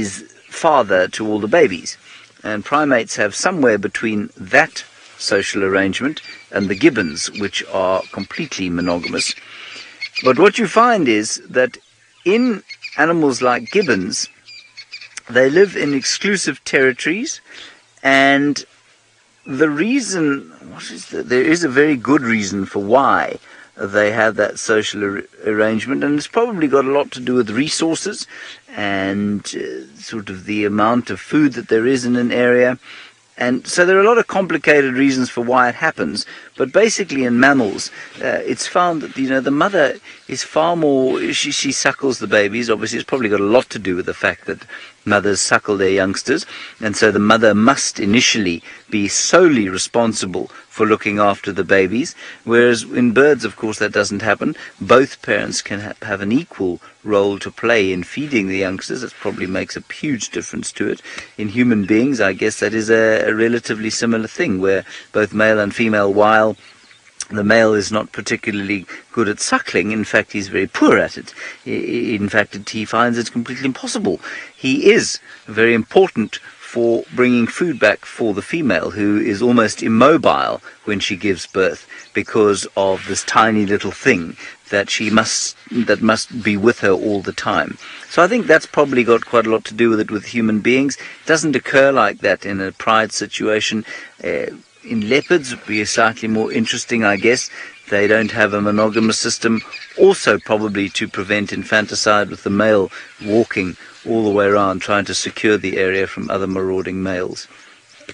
is father to all the babies. And primates have somewhere between that social arrangement and the gibbons, which are completely monogamous. But what you find is that in animals like gibbons, they live in exclusive territories, and the reason, there is a very good reason for why they have that social arrangement, and it's probably got a lot to do with resources and sort of the amount of food that there is in an area. And so there are a lot of complicated reasons for why it happens, but basically in mammals, it's found that, the mother is far more, she suckles the babies. Obviously, it's probably got a lot to do with the fact that mothers suckle their youngsters, and so the mother must initially be solely responsible for looking after the babies, whereas in birds, of course, that doesn't happen. Both parents can have an equal role to play in feeding the youngsters. That probably makes a huge difference to it. In human beings, I guess that is a relatively similar thing, where both male and female, while the male is not particularly good at suckling, in fact he's very poor at it. In fact, he finds it completely impossible. He is very important for bringing food back for the female, who is almost immobile when she gives birth because of this tiny little thing that must be with her all the time. So I think that's probably got quite a lot to do with it with human beings. It doesn't occur like that in a pride situation. In leopards, it would be slightly more interesting, I guess. They don't have a monogamous system, also probably to prevent infanticide, with the male walking all the way around trying to secure the area from other marauding males.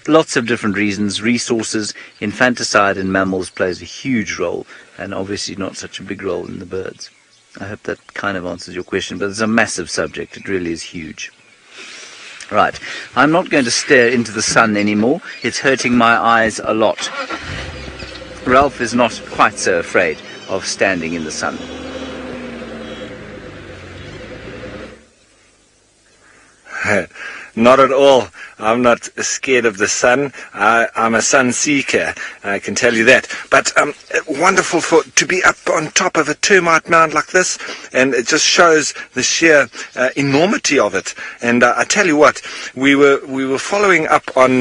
Lots of different reasons. Resources, infanticide in mammals plays a huge role, and obviously not such a big role in the birds. I hope that kind of answers your question, but it's a massive subject. It really is huge. Right, I'm not going to stare into the sun anymore. It's hurting my eyes a lot. Ralph is not quite so afraid of standing in the sun. Not at all. I'm not scared of the sun. I'm a sun seeker, I can tell you that. But wonderful to be up on top of a termite mound like this, and it just shows the sheer enormity of it. And I tell you what, we were following up on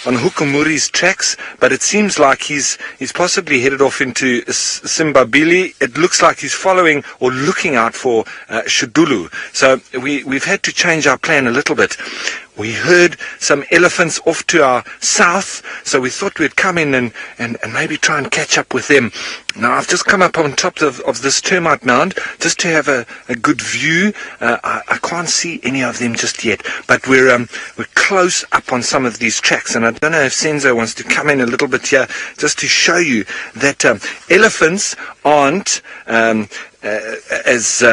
Hukumuri's tracks, but it seems like he's possibly headed off into Simbabili. It looks like he's following or looking out for Shudulu. So we've had to change our plan a little bit. We heard some elephants off to our south, so we thought we'd come in and maybe try and catch up with them. Now, I've just come up on top of this termite mound just to have a good view. I can't see any of them just yet, but we're close up on some of these tracks, and I don't know if Senzo wants to come in a little bit here just to show you that elephants aren't as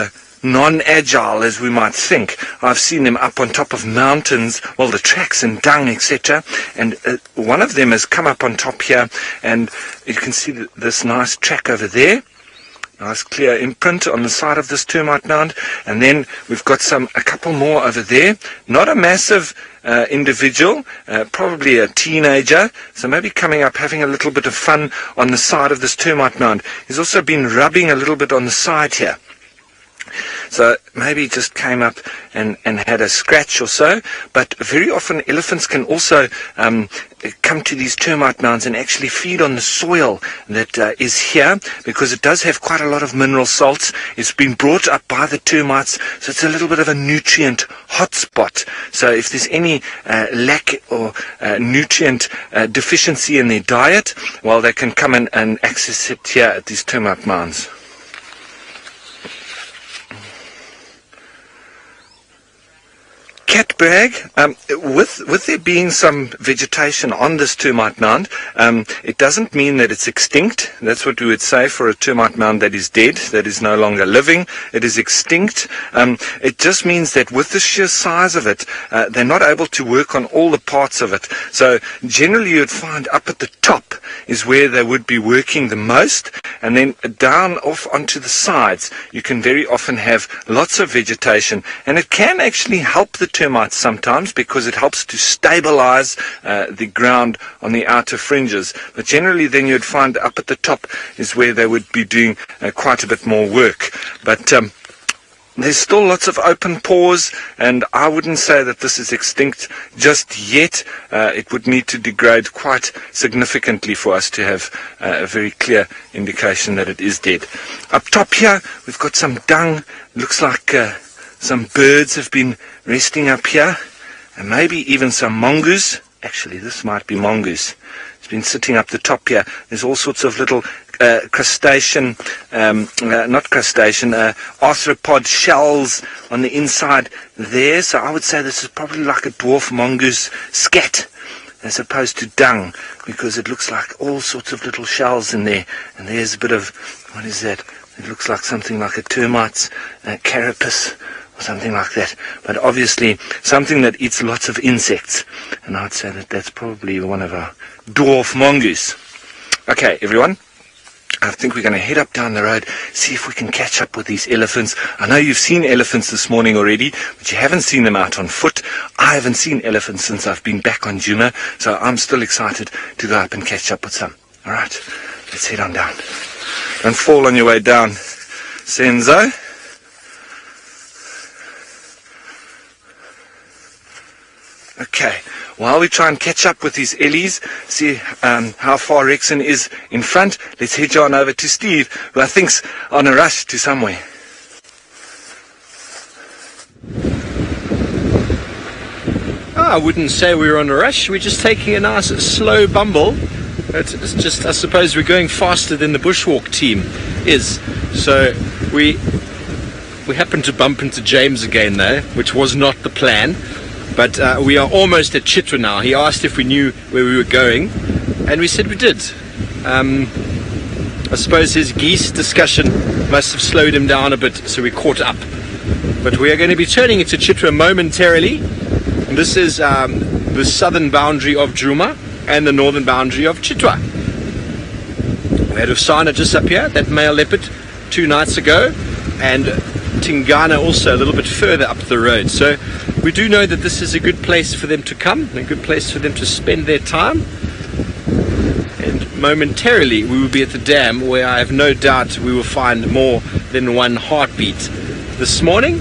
non-agile as we might think. I've seen them up on top of mountains, well, the tracks and dung, etc. And one of them has come up on top here, and you can see this nice track over there. Nice clear imprint on the side of this termite mound. And then we've got a couple more over there. Not a massive individual, probably a teenager, so maybe coming up having a little bit of fun on the side of this termite mound. He's also been rubbing a little bit on the side here. So maybe he just came up and had a scratch or so. But very often elephants can also come to these termite mounds and actually feed on the soil that is here, because it does have quite a lot of mineral salts. It's been brought up by the termites, so it's a little bit of a nutrient hotspot. So if there's any lack or nutrient deficiency in their diet, well, they can come in and access it here at these termite mounds. Catbrag, with there being some vegetation on this termite mound, it doesn't mean that it's extinct. That's what we would say for a termite mound that is dead, that is no longer living. It is extinct. It just means that with the sheer size of it, they're not able to work on all the parts of it. So generally you'd find up at the top is where they would be working the most, and then down off onto the sides you can very often have lots of vegetation, and it can actually help the termites sometimes because it helps to stabilize the ground on the outer fringes. But generally then you'd find up at the top is where they would be doing quite a bit more work. But there's still lots of open pores, and I wouldn't say that this is extinct just yet. It would need to degrade quite significantly for us to have a very clear indication that it is dead. Up top here, we've got some dung. Looks like some birds have been resting up here, and maybe even some mongoose. Actually, this might be mongoose. It's been sitting up the top here. There's all sorts of little arthropod shells on the inside there. So I would say this is probably like a dwarf mongoose scat as opposed to dung, because it looks like all sorts of little shells in there. And there's a bit of, what is that? It looks like something like a termite's carapace or something like that. But obviously something that eats lots of insects. And I'd say that that's probably one of our dwarf mongoose. Okay, everyone. I think we're going to head up down the road, see if we can catch up with these elephants. I know you've seen elephants this morning already, but you haven't seen them out on foot. I haven't seen elephants since I've been back on Djuma, so I'm still excited to go up and catch up with some. All right, let's head on down. Don't fall on your way down, Senzo. Okay, while we try and catch up with these ellies, see how far Rexon is in front, let's head on over to Steve, who I think's on a rush to somewhere. I wouldn't say we were on a rush. We're just taking a nice slow bumble. It's just, I suppose, we're going faster than the bushwalk team is. So we happened to bump into James again though, which was not the plan. But we are almost at Chitwa now. He asked if we knew where we were going, and we said we did. I suppose his geese discussion must have slowed him down a bit, so we caught up. But we are going to be turning into Chitwa momentarily. This is the southern boundary of Djuma and the northern boundary of Chitwa. We had Usana just up here, that male leopard, 2 nights ago, and Tingana also a little bit further up the road. So we do know that this is a good place for them to come, a good place for them to spend their time. And momentarily we will be at the dam, where I have no doubt we will find more than one heartbeat. This morning,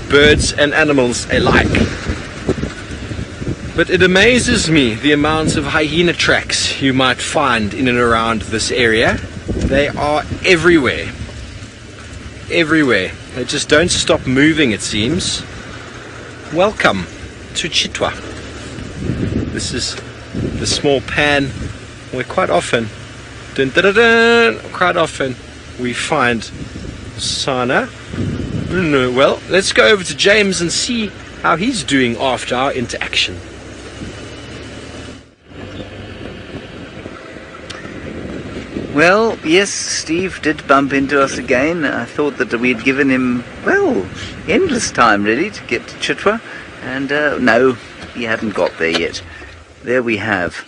birds and animals alike. But it amazes me the amounts of hyena tracks you might find in and around this area. They are everywhere. Everywhere. They just don't stop moving, it seems. Welcome to Chitwa. This is the small pan where quite often we find Sana. Well, let's go over to James and see how he's doing after our interaction. Well, yes, Steve did bump into us again. I thought that we'd given him, well, endless time really to get to Chitwa, and no, he hadn't got there yet. There we have,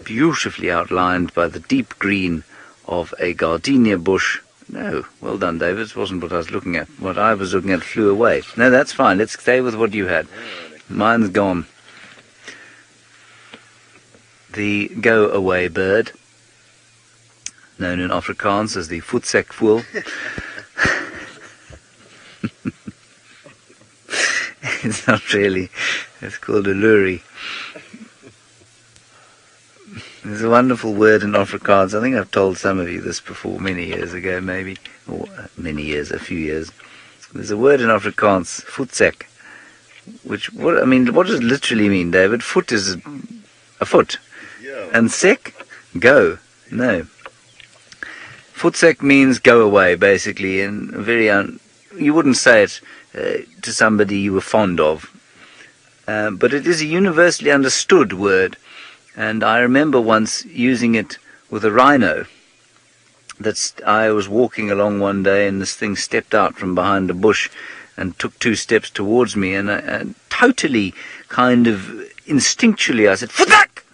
beautifully outlined by the deep green of a gardenia bush. No, well done, David. It wasn't what I was looking at. What I was looking at flew away. No, that's fine. Let's stay with what you had. Mine's gone. The go-away bird, known in Afrikaans as the voetsekvoël. It's not really. It's called a lurie. There's a wonderful word in Afrikaans. I think I've told some of you this before, many years ago maybe. Or many years, a few years. There's a word in Afrikaans, voetsek, which, what does it literally mean, David? Foot is a foot. Yeah. And sek, go. No. Voetsek means go away, basically, and very you wouldn't say it to somebody you were fond of. But it is a universally understood word. And I remember once using it with a rhino. I was walking along one day, and this thing stepped out from behind a bush and took 2 steps towards me, and totally kind of instinctually I said, "Futak!"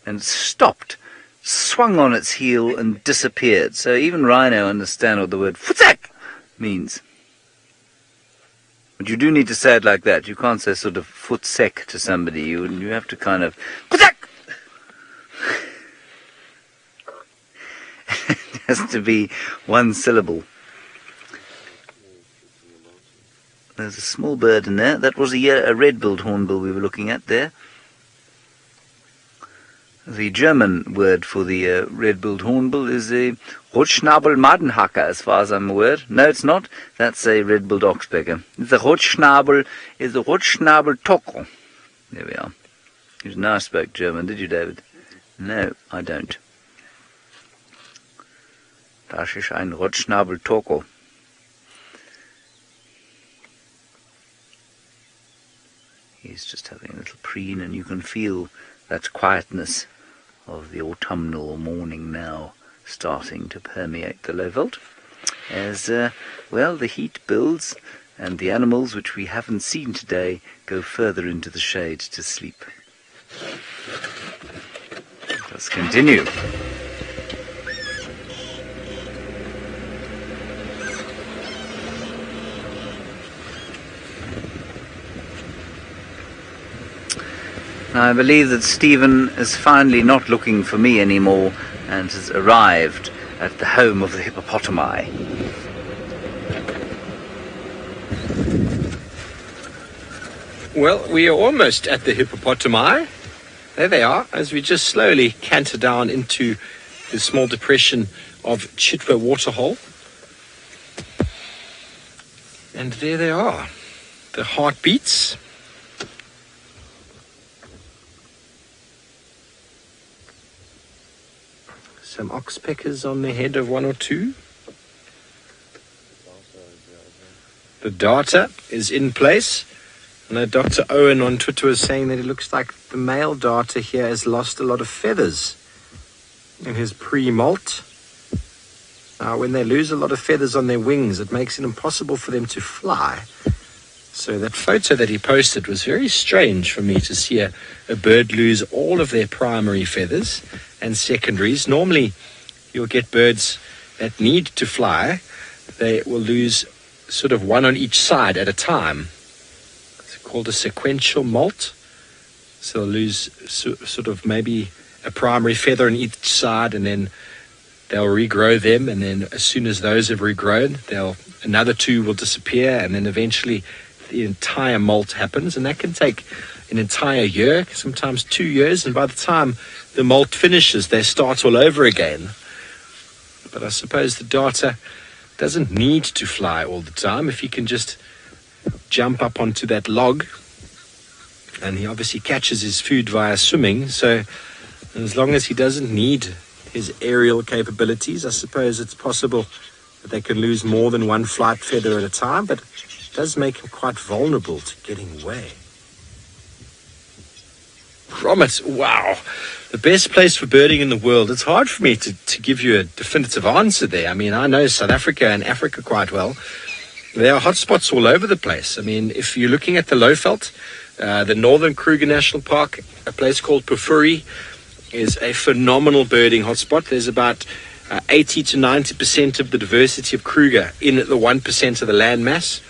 and stopped, swung on its heel and disappeared. So even rhino understand what the word "futak" means. But you do need to say it like that. You can't say sort of "footsek" to somebody. You have to kind of "futak." has to be one syllable. There's a small bird in there. That was a red-billed hornbill we were looking at there. The German word for the red-billed hornbill is a Rotschnabel-Madenhacker, as far as I'm aware. No, it's not. That's a red-billed oxpecker. The Rotschnabel is a Rotschnabel-Tockel. There we are. You didn't know I spoke German, did you, David? No, I don't. Das ist ein Rotschnabel-Tockel. He's just having a little preen, and you can feel that quietness of the autumnal morning now starting to permeate the Lowveld, as, well, the heat builds, and the animals which we haven't seen today go further into the shade to sleep. Let's continue. I believe that Stephen is finally not looking for me anymore and has arrived at the home of the hippopotami. Well, we are almost at the hippopotami. There they are, as we just slowly canter down into the small depression of Chitwa waterhole. And there they are, the heartbeats. Some oxpeckers on the head of one or two. The darter is in place. And Dr. Owen on Twitter was saying that it looks like the male darter here has lost a lot of feathers in his pre-molt. Now, when they lose a lot of feathers on their wings, it makes it impossible for them to fly. So that photo that he posted was very strange for me to see a bird lose all of their primary feathers and secondaries. Normally, you'll get birds that need to fly. They will lose sort of one on each side at a time. It's called a sequential molt. So they'll lose sort of maybe a primary feather on each side, and then they'll regrow them. And then as soon as those have regrown, another two will disappear, and then eventually the entire molt happens, and that can take an entire year, sometimes 2 years, and by the time the molt finishes, they start all over again. But I suppose the darter doesn't need to fly all the time if he can just jump up onto that log, and he obviously catches his food via swimming, so as long as he doesn't need his aerial capabilities, I suppose it's possible that they can lose more than one flight feather at a time, but does make him quite vulnerable to getting away. Grommet, wow. The best place for birding in the world. It's hard for me to give you a definitive answer there. I mean, I know South Africa and Africa quite well. There are hotspots all over the place. I mean, if you're looking at the Lowveld, the northern Kruger National Park, a place called Pufuri, is a phenomenal birding hotspot. There's about 80 to 90% of the diversity of Kruger in the 1% of the land mass.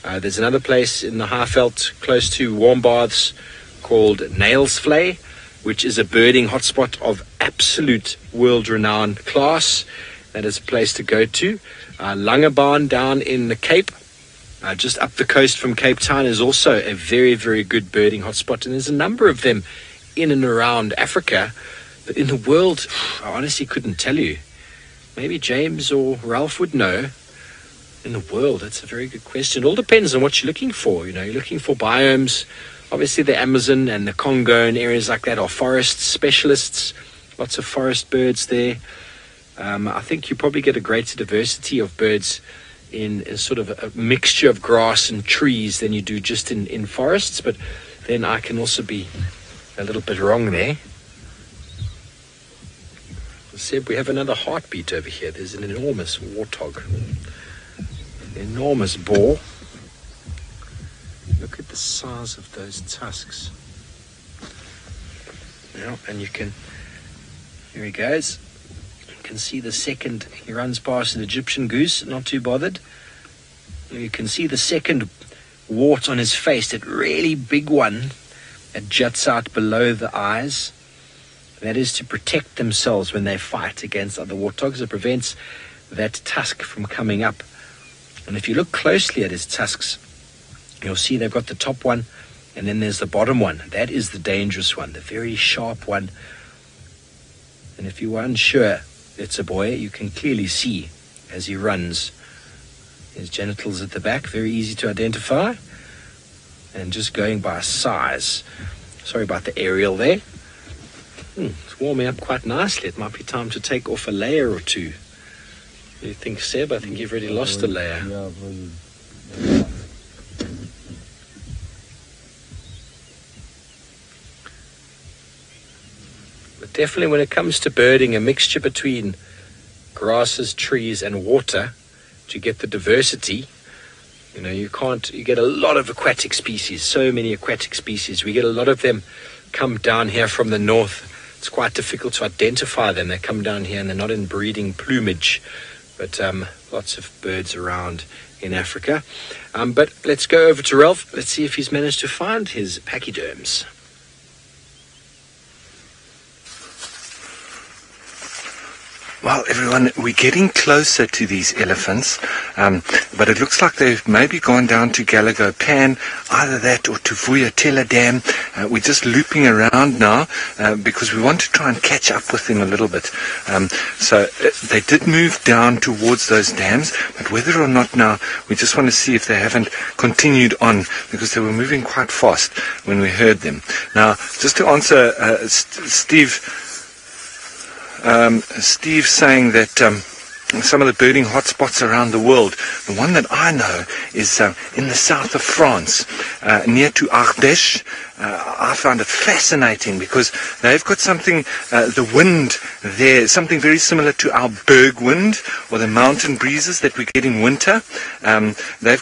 There's another place in the Highveld close to Warm Baths called Nailsvlei, which is a birding hotspot of absolute world-renowned class. That is a place to go to. Langebaan down in the Cape, just up the coast from Cape Town, is also a very, very good birding hotspot. And there's a number of them in and around Africa. But in the world, I honestly couldn't tell you. Maybe James or Ralph would know. In the world, that's a very good question. It all depends on what you're looking for. You know, you're looking for biomes. Obviously, the Amazon and the Congo and areas like that are forest specialists. Lots of forest birds there. I think you probably get a greater diversity of birds in sort of a mixture of grass and trees than you do just in forests. But then I can also be a little bit wrong there. Seb, we have another heartbeat over here. There's an enormous warthog. Enormous boar. Look at the size of those tusks. Now, and you can, here he goes. You can see the second, he runs past an Egyptian goose, not too bothered. You can see the second wart on his face, that really big one that juts out below the eyes. That is to protect themselves when they fight against other warthogs. It prevents that tusk from coming up. And if you look closely at his tusks, you'll see they've got the top one, and then there's the bottom one. That is the dangerous one, the very sharp one. And if you are unsure it's a boy, you can clearly see as he runs. His genitals at the back, very easy to identify. And just going by size. Sorry about the aerial there. It's warming up quite nicely. It might be time to take off a layer or two. Do you think, Seb? I think you've already lost a layer. But definitely when it comes to birding, a mixture between grasses, trees and water to get the diversity. You know, you get a lot of aquatic species, so many aquatic species. We get a lot of them come down here from the north. It's quite difficult to identify them. They come down here and they're not in breeding plumage, but lots of birds around in Africa. But let's go over to Ralph. Let's see if he's managed to find his pachyderms. Well, everyone, we're getting closer to these elephants, but it looks like they've maybe gone down to Galligo Pan, either that or to Vuyatela Dam. We're just looping around now because we want to try and catch up with them a little bit. So they did move down towards those dams, but whether or not now, we just want to see if they haven't continued on, because they were moving quite fast when we heard them. Now, just to answer Steve saying that some of the birding hotspots around the world, the one that I know is in the south of France, near to Ardèche. I found it fascinating because they've got something, the wind there, something very similar to our berg wind or the mountain breezes that we get in winter. They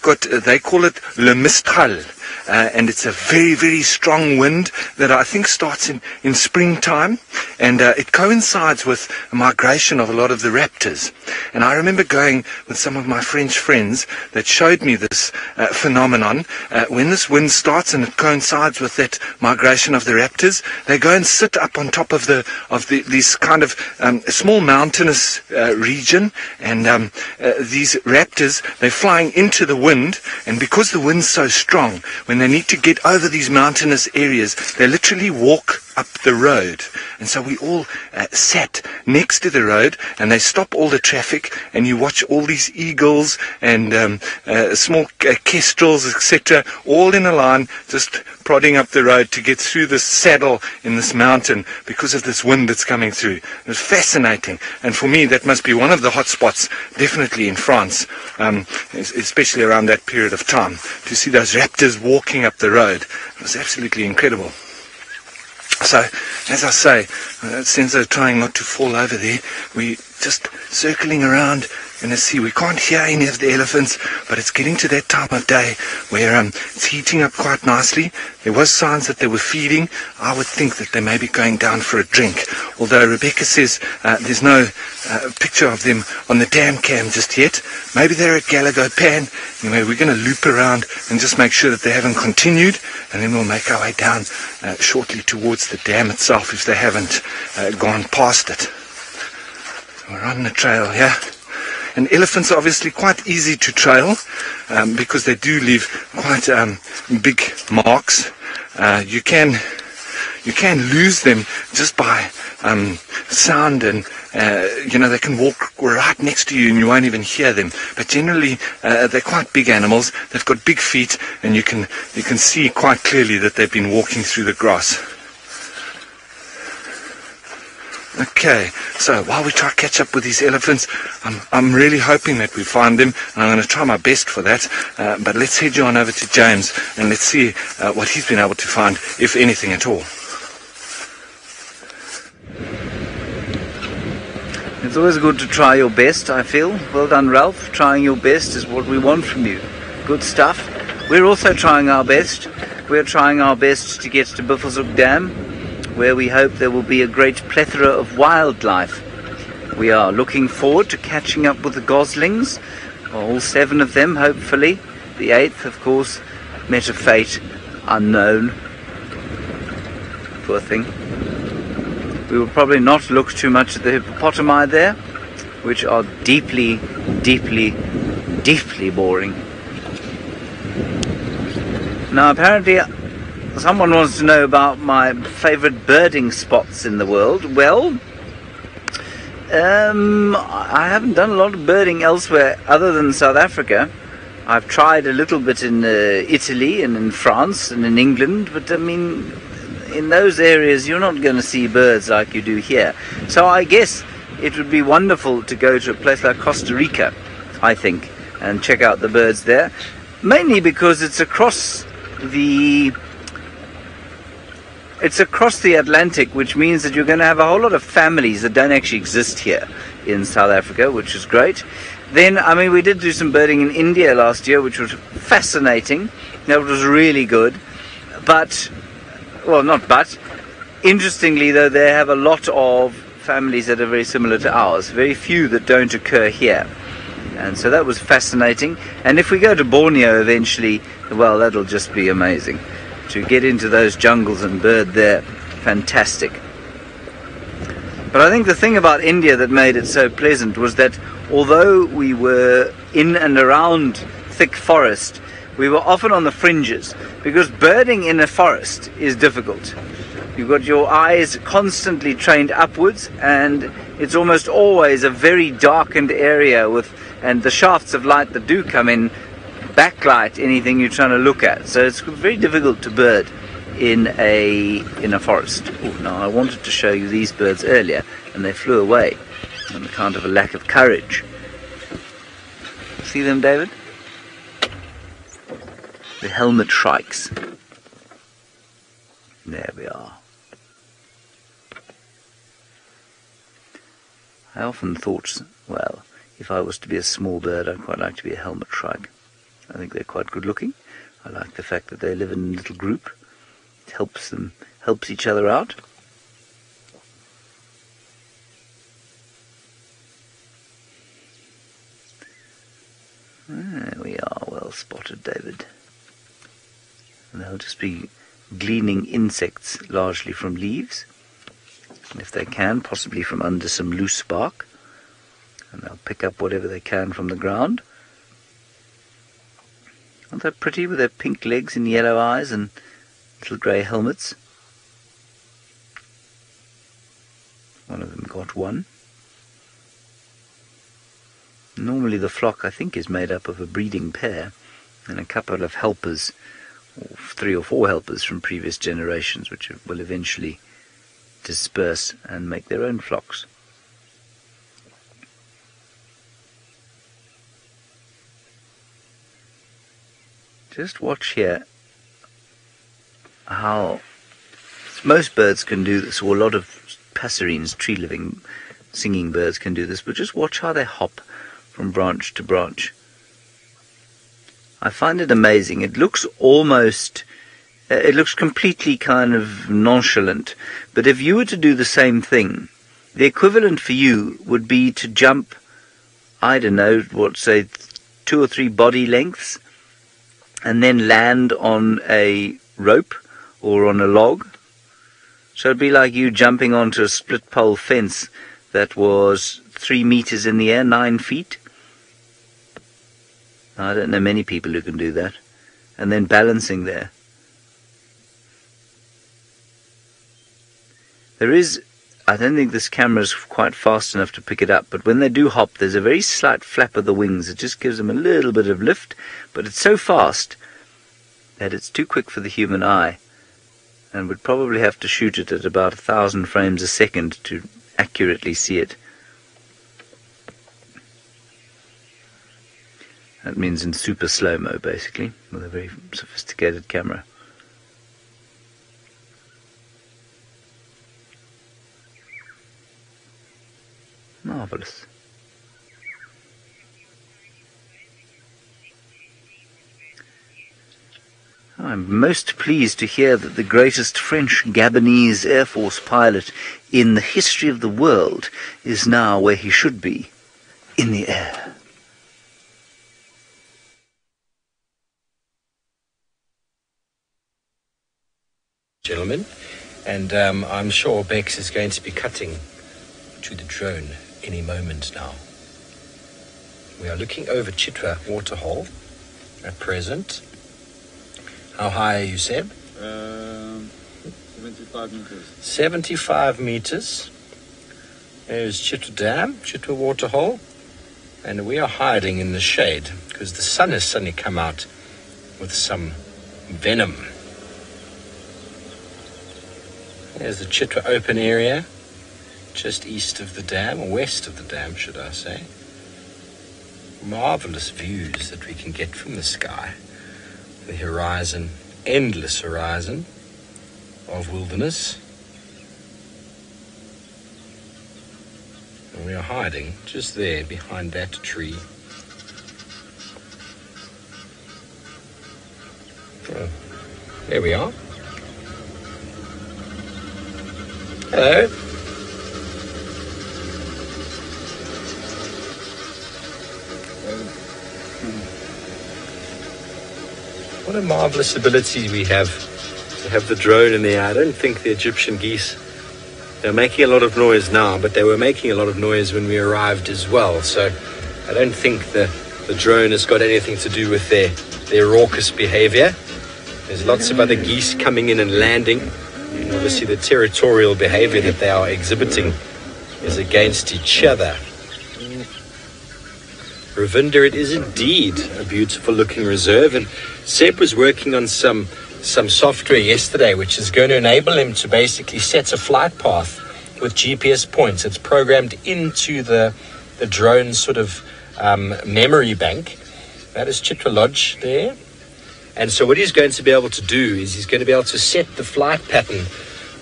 call it le mistral. And it's a very, very strong wind that I think starts in springtime, and it coincides with a migration of a lot of the raptors. And I remember going with some of my French friends that showed me this phenomenon. When this wind starts and it coincides with that migration of the raptors, they go and sit up on top of these kind of small mountainous region, and these raptors, they're flying into the wind, and because the wind's so strong, when they need to get over these mountainous areas, they literally walk up the road. And so we all sat next to the road, and they stop all the traffic, and you watch all these eagles and small kestrels, etc., all in a line, just prodding up the road to get through this saddle in this mountain because of this wind that's coming through. It was fascinating, and for me that must be one of the hot spots, definitely in France, especially around that period of time, to see those raptors walking up the road. It was absolutely incredible. So, as I say, since they're trying not to fall over there, we're just circling around. And let's see, we can't hear any of the elephants, but it's getting to that time of day where it's heating up quite nicely. There was signs that they were feeding. I would think that they may be going down for a drink. Although Rebecca says there's no picture of them on the dam cam just yet. Maybe they're at Galligo Pan. Anyway, we're going to loop around and just make sure that they haven't continued, and then we'll make our way down shortly towards the dam itself if they haven't gone past it. We're on the trail here. And elephants are obviously quite easy to trail because they do leave quite big marks. You can lose them just by sound, and they can walk right next to you and you won't even hear them. But generally they're quite big animals. They've got big feet, and you can see quite clearly that they've been walking through the grass. Okay, so while we try to catch up with these elephants, I'm really hoping that we find them, and I'm going to try my best for that. But let's head you on over to James, and let's see what he's been able to find, if anything at all. It's always good to try your best, I feel. Well done, Ralph. Trying your best is what we want from you. Good stuff. We're also trying our best. We're trying our best to get to Buffelshoek Dam, where we hope there will be a great plethora of wildlife. We are looking forward to catching up with the goslings, all 7 of them, hopefully. The 8th, of course, met a fate unknown. Poor thing. We will probably not look too much at the hippopotami there, which are deeply, deeply, deeply boring. Now apparently someone wants to know about my favourite birding spots in the world. Well, I haven't done a lot of birding elsewhere other than South Africa. I've tried a little bit in Italy and in France and in England, but I mean, in those areas you're not going to see birds like you do here. So I guess it would be wonderful to go to a place like Costa Rica, I think, and check out the birds there, mainly because it's across the Atlantic, which means that you're going to have a whole lot of families that don't actually exist here in South Africa, which is great. Then, I mean, we did do some birding in India last year, which was fascinating. That was really good. But, well, not but. Interestingly, though, they have a lot of families that are very similar to ours. Very few that don't occur here. And so that was fascinating. And if we go to Borneo eventually, well, that'll just be amazing. To get into those jungles and bird there, fantastic. But I think the thing about India that made it so pleasant was that although we were in and around thick forest, we were often on the fringes, because birding in a forest is difficult. You've got your eyes constantly trained upwards, and it's almost always a very darkened area and the shafts of light that do come in backlight anything you're trying to look at. So it's very difficult to bird in a forest. Oh, now I wanted to show you these birds earlier, and they flew away on account of a lack of courage. See them, David? The helmet shrikes. There we are. I often thought, well, if I was to be a small bird, I'd quite like to be a helmet shrike. I think they're quite good looking. I like the fact that they live in a little group. It helps each other out. There we are, well spotted, David. And they'll just be gleaning insects largely from leaves. And if they can, possibly from under some loose bark. And they'll pick up whatever they can from the ground. Aren't they pretty with their pink legs and yellow eyes and little grey helmets? One of them got one. Normally the flock, I think, is made up of a breeding pair and a couple of helpers, or 3 or 4 helpers from previous generations, which will eventually disperse and make their own flocks. Just watch here how most birds can do this, or a lot of passerines, tree-living singing birds can do this, but just watch how they hop from branch to branch. I find it amazing. It looks completely kind of nonchalant, but if you were to do the same thing, the equivalent for you would be to jump, I don't know, say 2 or 3 body lengths, and then land on a rope or on a log. So it'd be like you jumping onto a split pole fence that was 3 meters in the air, 9 feet. I don't know many people who can do that. And then balancing there. I don't think this camera is quite fast enough to pick it up, but when they do hop, there's a very slight flap of the wings. It just gives them a little bit of lift, but it's so fast that it's too quick for the human eye, and would probably have to shoot it at about 1,000 frames a second to accurately see it. That means in super slow-mo, basically, with a very sophisticated camera. Marvelous. I'm most pleased to hear that the greatest French Gabonese Air Force pilot in the history of the world is now where he should be, in the air. Gentlemen, And I'm sure Bex is going to be cutting to the drone any moment now. We are looking over Chitwa waterhole at present. How high are you, Seb? 75 meters. 75 meters. There's Chitwa Dam, Chitwa waterhole. And we are hiding in the shade because the sun has suddenly come out with some venom. There's the Chitwa open area, just east of the dam, or west of the dam, should I say. Marvelous views that we can get from the sky. The horizon, endless horizon of wilderness. And we are hiding just there behind that tree. Oh, there we are. Hello. What a marvelous ability we have to have the drone in the air. I don't think the Egyptian geese, they're making a lot of noise now, but they were making a lot of noise when we arrived as well. So I don't think the drone has got anything to do with their raucous behavior. There's lots of other geese coming in and landing. And obviously the territorial behavior that they are exhibiting is against each other. Ravinda, it is indeed a beautiful looking reserve, and Seb was working on some software yesterday which is going to enable him to basically set a flight path with GPS points. It's programmed into the drone sort of memory bank. That is Chitwa Lodge there. And so what he's going to be able to do is he's going to be able to set the flight pattern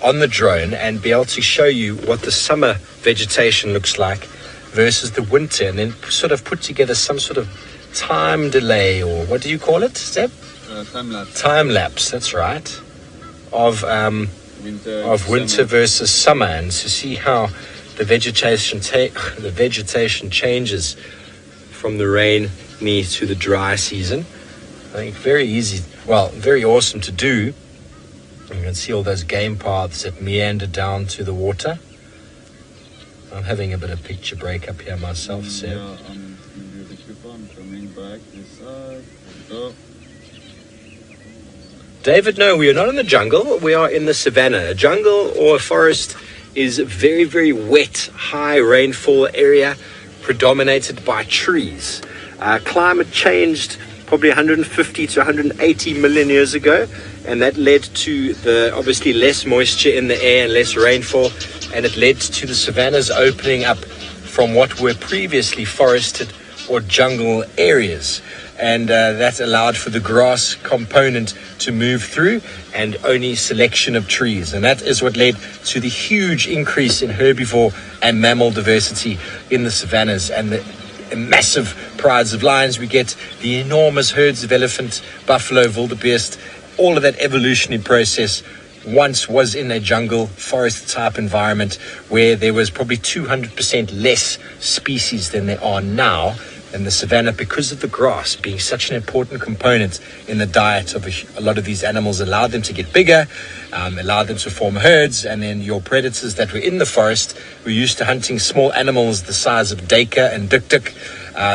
on the drone and be able to show you what the summer vegetation looks like versus the winter, and then sort of put together some sort of time delay, or what do you call it, Seb? Time lapse. Time lapse, that's right. Of winter versus summer, and to see how the vegetation changes from the rainy to the dry season. I think very easy, well, very awesome to do. You can see all those game paths that meander down to the water. I'm having a bit of picture break up here myself, Seb. Yeah, I'm coming back this side. Go. David, no, we are not in the jungle. We are in the savannah. A jungle or a forest is a very, very wet, high rainfall area predominated by trees. Climate changed probably 150 to 180 million years ago, and that led to the obviously less moisture in the air and less rainfall, and it led to the savannas opening up from what were previously forested or jungle areas, and that allowed for the grass component to move through and only selection of trees, and that is what led to the huge increase in herbivore and mammal diversity in the savannas and the massive prides of lions. We get the enormous herds of elephant, buffalo, wildebeest. All of that evolutionary process once was in a jungle forest type environment where there was probably 200% less species than there are now in the savannah, because of the grass being such an important component in the diet of a lot of these animals. Allowed them to get bigger, allowed them to form herds, and then your predators that were in the forest were used to hunting small animals the size of deka and dik-dik.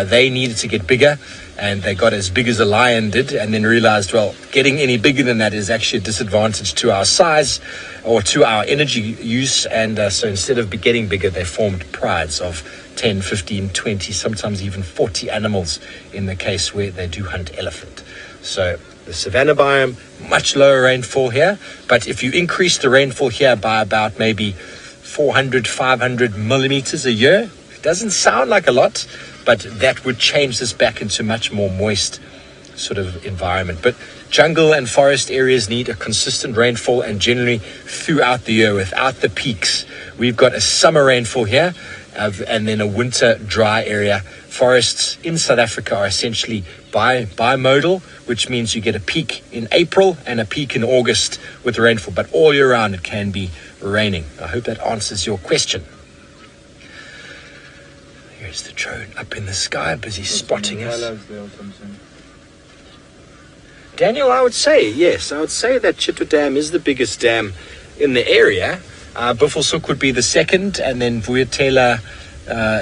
They needed to get bigger, and they got as big as a lion did, and then realized, well, getting any bigger than that is actually a disadvantage to our size or to our energy use, and so instead of getting bigger, they formed prides of 10, 15, 20, sometimes even 40 animals in the case where they do hunt elephant. So the savanna biome, much lower rainfall here, but if you increase the rainfall here by about maybe 400, 500 millimeters a year, it doesn't sound like a lot, but that would change this back into much more moist sort of environment. But jungle and forest areas need a consistent rainfall, and generally throughout the year without the peaks. We've got a summer rainfall here, and then a winter dry area. Forests in South Africa are essentially bimodal, which means you get a peak in April and a peak in August with rainfall, but all year round it can be raining. I hope that answers your question. Here's the drone up in the sky, busy spotting us. Daniel, I would say, yes, I would say that Chitwa Dam is the biggest dam in the area. Buffelshoek would be the second, and then Vuyatela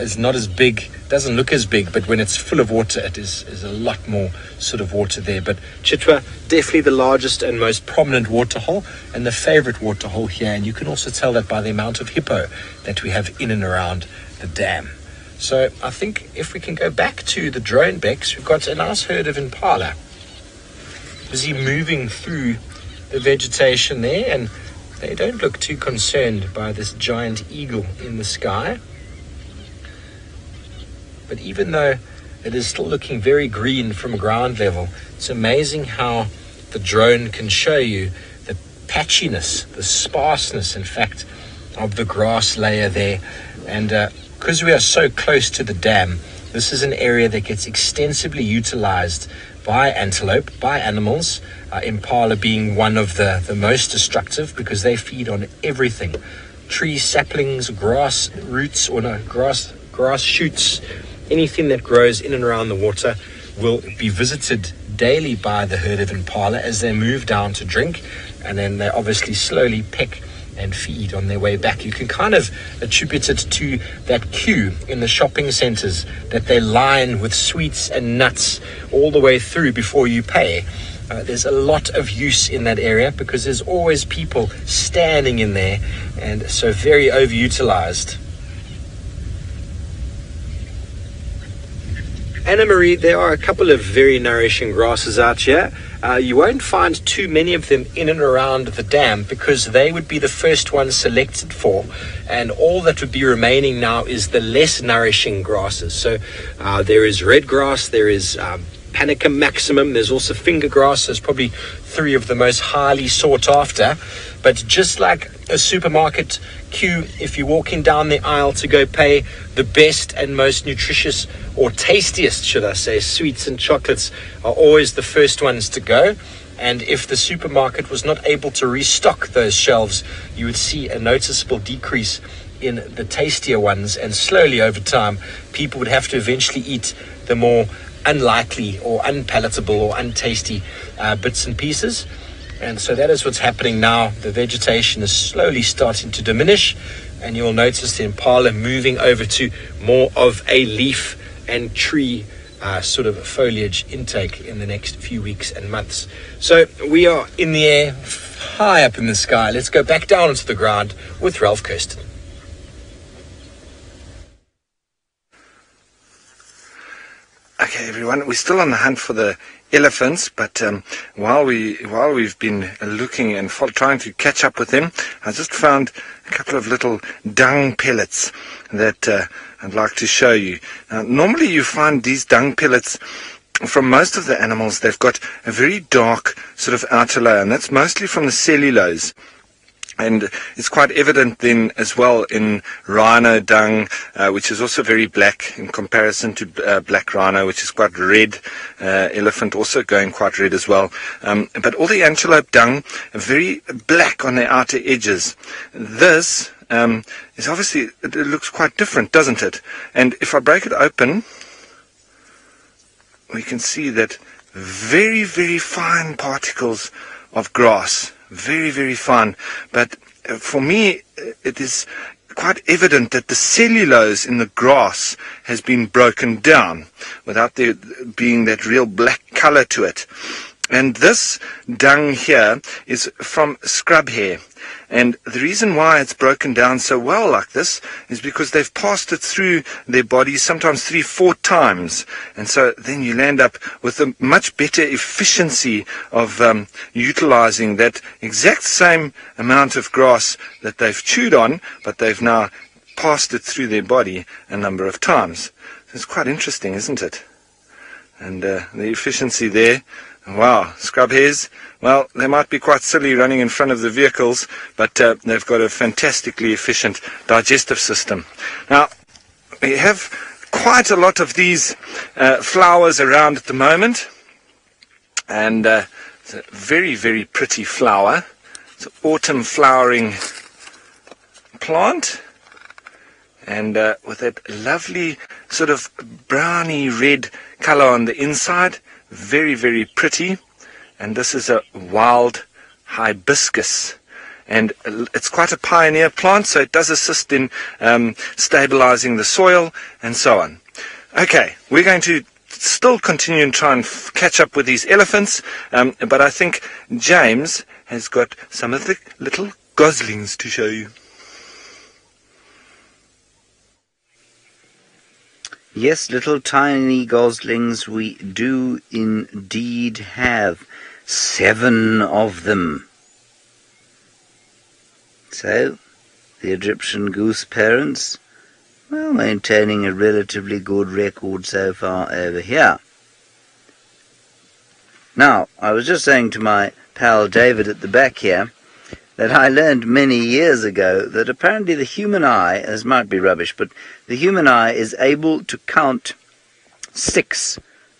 is not as big, doesn't look as big, but when it's full of water, it is a lot more sort of water there. But Chitwa, definitely the largest and most prominent waterhole, and the favorite waterhole here. And you can also tell that by the amount of hippo that we have in and around the dam. So I think if we can go back to the drone becks, we've got a nice herd of impala busy moving through the vegetation there, and they don't look too concerned by this giant eagle in the sky. But even though it is still looking very green from ground level, it's amazing how the drone can show you the patchiness, the sparseness, in fact, of the grass layer there. And because we are so close to the dam, this is an area that gets extensively utilized by antelope, by animals, impala being one of the most destructive because they feed on everything. Trees, saplings, grass roots, or no, grass shoots, anything that grows in and around the water will be visited daily by the herd of impala as they move down to drink, and then they obviously slowly peck and feed on their way back. You can kind of attribute it to that queue in the shopping centers that they line with sweets and nuts all the way through before you pay. There's a lot of use in that area because there's always people standing in there, and so very overutilized. Anna Marie, there are a couple of very nourishing grasses out here. You won't find too many of them in and around the dam because they would be the first ones selected for, and all that would be remaining now is the less nourishing grasses. So there is red grass, there is Panicum maximum, there's also finger grass. There's probably three of the most highly sought after. But just like a supermarket queue, if you're walking down the aisle to go pay, the best and most nutritious, or tastiest, should I say, sweets and chocolates are always the first ones to go. And if the supermarket was not able to restock those shelves, you would see a noticeable decrease in the tastier ones, and slowly over time people would have to eventually eat the more unlikely or unpalatable or untasty bits and pieces. And so that is what's happening now. The vegetation is slowly starting to diminish, and you'll notice the impala moving over to more of a leaf and tree sort of foliage intake in the next few weeks and months. So we are in the air, high up in the sky. Let's go back down onto the ground with Ralph Kirsten. Okay, everyone, we're still on the hunt for the elephants, but while we've been looking and trying to catch up with them, I just found a couple of little dung pellets that I'd like to show you. Now, normally you find these dung pellets from most of the animals. They've got a very dark sort of outer layer, and that's mostly from the cellulose. And it's quite evident then as well in rhino dung, which is also very black in comparison to black rhino, which is quite red. Elephant also going quite red as well. But all the antelope dung are very black on their outer edges. This is obviously, it looks quite different, doesn't it? And if I break it open, we can see that very, very fine particles of grass. Very, very fine. But for me, it is quite evident that the cellulose in the grass has been broken down without there being that real black color to it. And this dung here is from scrub hair. And the reason why it's broken down so well like this is because they've passed it through their bodies sometimes 3-4 times. And so then you land up with a much better efficiency of utilizing that exact same amount of grass that they've chewed on, but they've now passed it through their body a number of times. It's quite interesting, isn't it? And the efficiency there. Wow, scrub hairs, well, they might be quite silly running in front of the vehicles, but they've got a fantastically efficient digestive system. Now, we have quite a lot of these flowers around at the moment, and it's a very, very pretty flower. It's an autumn flowering plant, and with that lovely sort of browny red color on the inside. Very, very pretty. And this is a wild hibiscus. and it's quite a pioneer plant, so it does assist in stabilizing the soil and so on. Okay, we're going to still continue and try and catch up with these elephants, but I think James has got some of the little goslings to show you. Yes, little tiny goslings we do indeed have. 7 of them. So, the Egyptian goose parents, well, maintaining a relatively good record so far over here. Now, I was just saying to my pal David at the back here that I learned many years ago that apparently the human eye, this might be rubbish, but the human eye is able to count 6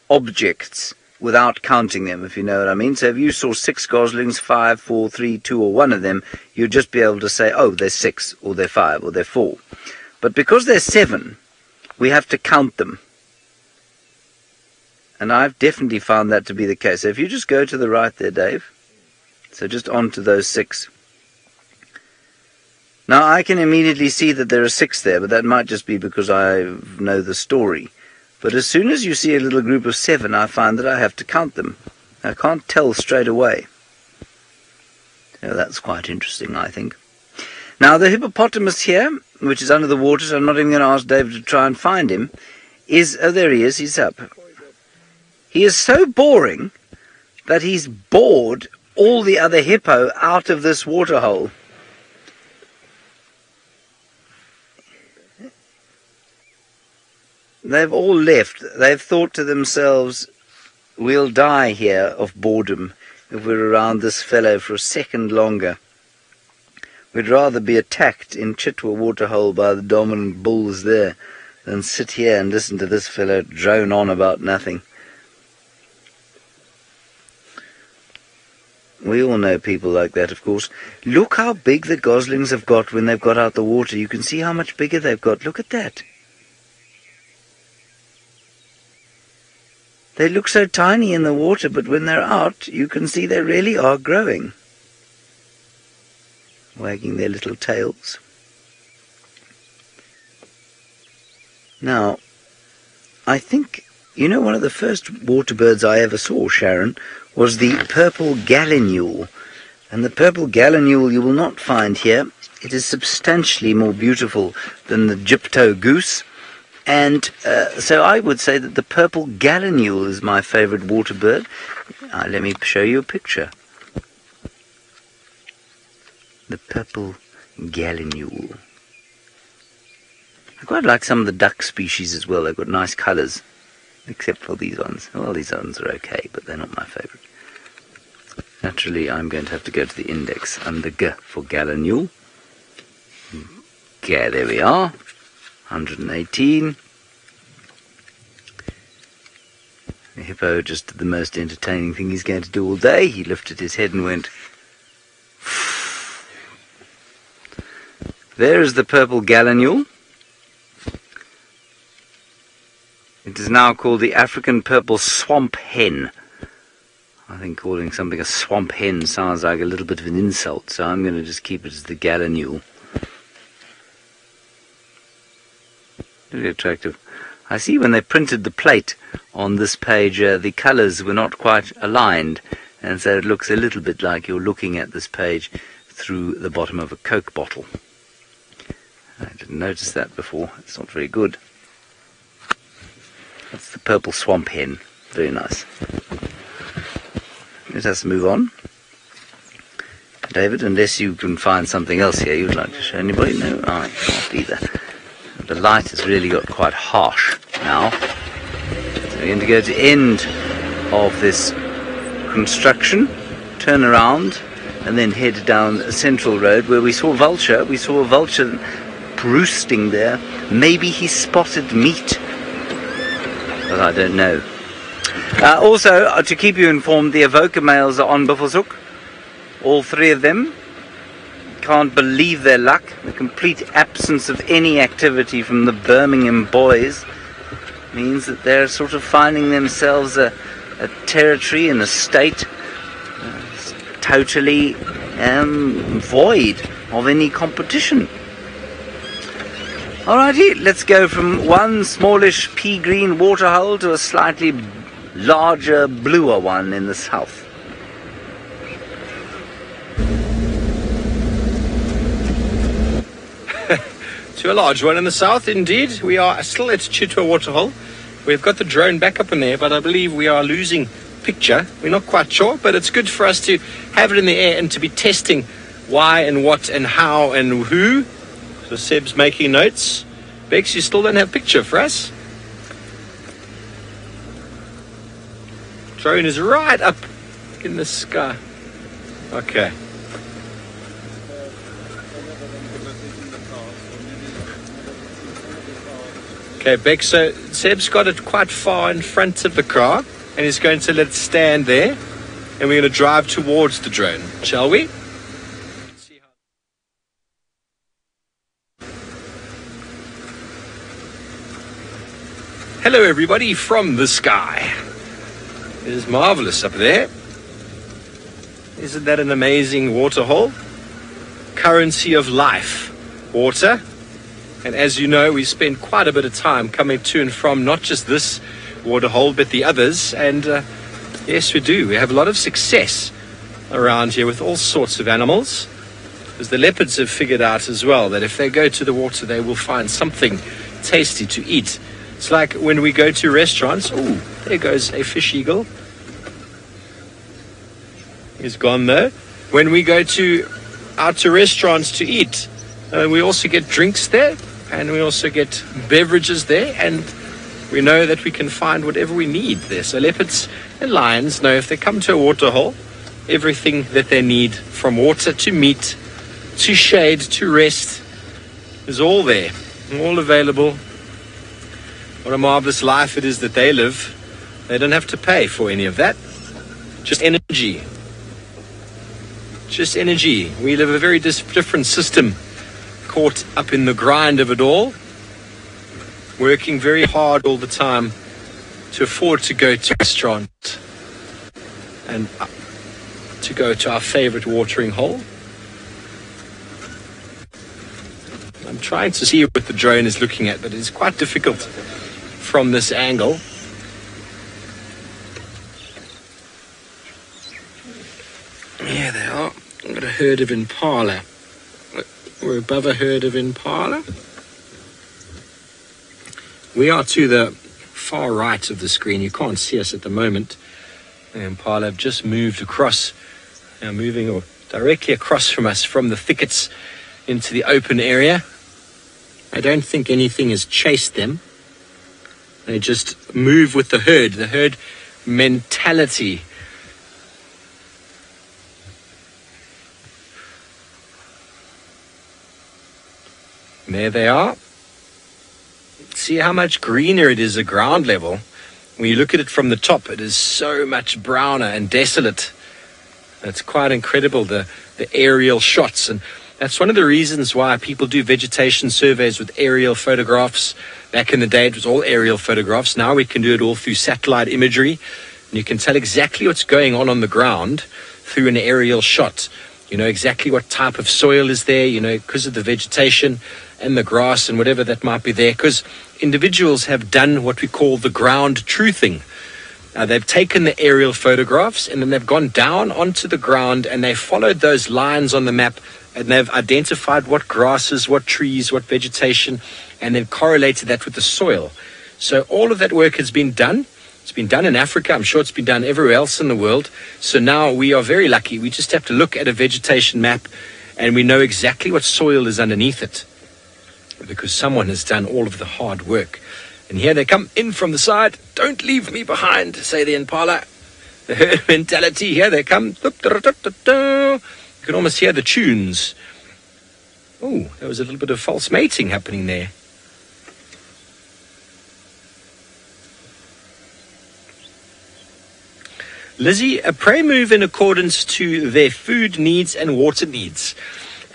objects without counting them, if you know what I mean. So if you saw 6 goslings, 5, 4, 3, 2, or 1 of them, you'd just be able to say, oh, they're 6, or they're 5, or they're 4. But because they're 7, we have to count them. And I've definitely found that to be the case. So if you just go to the right there, Dave, so just onto those 6. Now, I can immediately see that there are 6 there, but that might just be because I know the story. But as soon as you see a little group of 7, I find that I have to count them. I can't tell straight away. So that's quite interesting, I think. Now, the hippopotamus here, which is under the water, so I'm not even going to ask David to try and find him, is... Oh, there he is. He's up. He is so boring that he's bored all the other hippo out of this waterhole. They've all left. They've thought to themselves, we'll die here of boredom if we're around this fellow for a second longer. We'd rather be attacked in Chitwa waterhole by the dominant bulls there than sit here and listen to this fellow drone on about nothing. We all know people like that, of course. Look how big the goslings have got when they've got out the water. You can see how much bigger they've got. Look at that. They look so tiny in the water, but when they're out, you can see they really are growing. Wagging their little tails. Now, I think, you know, one of the first water birds I ever saw, Sharon, was the purple gallinule. And the purple gallinule you will not find here. It is substantially more beautiful than the gypto goose. And so I would say that the purple gallinule is my favorite water bird. Let me show you a picture. The purple gallinule. I quite like some of the duck species as well. They've got nice colours, except for these ones. Well, these ones are okay, but they're not my favourite. Naturally, I'm going to have to go to the index under G for gallinule. G, there we are. 118. The hippo just did the most entertaining thing he's going to do all day. He lifted his head and went... There is the purple gallinule. It is now called the African purple swamp hen. I think calling something a swamp hen sounds like a little bit of an insult, so I'm going to just keep it as the gallinule. Very attractive. I see when they printed the plate on this page, the colours were not quite aligned, and so it looks a little bit like you're looking at this page through the bottom of a Coke bottle. I didn't notice that before. It's not very good. That's the purple swamp hen. Very nice. Let us move on. David, unless you can find something else here you'd like to show anybody. No, I can't either. The light has really got quite harsh now. So we're going to go to the end of this construction, turn around, and then head down a central road where we saw vulture. We saw a vulture roosting there. Maybe he spotted meat, but I don't know. Also, to keep you informed, the Avoca males are on Buffelshoek. All 3 of them. Can't believe their luck. The complete absence of any activity from the Birmingham boys means that they're sort of finding themselves a territory and a state totally void of any competition. Alrighty, let's go from one smallish pea green waterhole to a slightly larger, bluer one in the south. To a large one in the south, indeed. We are still at Chitwa waterhole. We've got the drone back up in there, but I believe we are losing picture. We're not quite sure, but it's good for us to have it in the air and to be testing why and what and how and who. So Seb's making notes. Bex, you still don't have picture for us? Drone is right up in the sky. Okay. Okay, Bex, so Seb's got it quite far in front of the car, and he's going to let it stand there, and we're going to drive towards the drone, shall we? Hello everybody from the sky. It is marvelous up there. Isn't that an amazing waterhole? Currency of life, water. And as you know, we spend quite a bit of time coming to and from not just this waterhole, but the others. And yes, we do. We have a lot of success around here with all sorts of animals. Because the leopards have figured out as well that if they go to the water, they will find something tasty to eat. It's like when we go to restaurants. Oh, there goes a fish eagle. He's gone though. When we go out to restaurants to eat, we also get drinks there, and we also get beverages there, and we know that we can find whatever we need there. So leopards and lions know if they come to a waterhole, everything that they need, from water to meat to shade to rest, is all there, all available. What a marvelous life it is that they live. They don't have to pay for any of that. Just energy. Just energy. We live a very different system, caught up in the grind of it all, working very hard all the time to afford to go to a restaurant and to go to our favorite watering hole. I'm trying to see what the drone is looking at, but it's quite difficult from this angle. Here they are. I've got a herd of impala. We're above a herd of impala. We are to the far right of the screen. You can't see us at the moment. The impala have just moved across. They're moving directly across from us from the thickets into the open area. I don't think anything has chased them. They just move with the herd mentality. And there they are. See how much greener it is at ground level. When you look at it from the top, it is so much browner and desolate. It's quite incredible, the aerial shots. And that's one of the reasons why people do vegetation surveys with aerial photographs. Back in the day, it was all aerial photographs. Now we can do it all through satellite imagery. And you can tell exactly what's going on the ground through an aerial shot. You know exactly what type of soil is there, you know, because of the vegetation and the grass and whatever that might be there. Because individuals have done what we call the ground truthing. They've taken the aerial photographs and then they've gone down onto the ground and they followed those lines on the map, and they've identified what grasses, what trees, what vegetation, and then correlated that with the soil. So all of that work has been done. It's been done in Africa. I'm sure it's been done everywhere else in the world. So now we are very lucky. We just have to look at a vegetation map and we know exactly what soil is underneath it, because someone has done all of the hard work. And here they come in from the side. Don't leave me behind, say the impala. The herd mentality. Here they come. You can almost hear the tunes. Oh, there was a little bit of false mating happening there. Lizzie, a prey move in accordance to their food needs and water needs.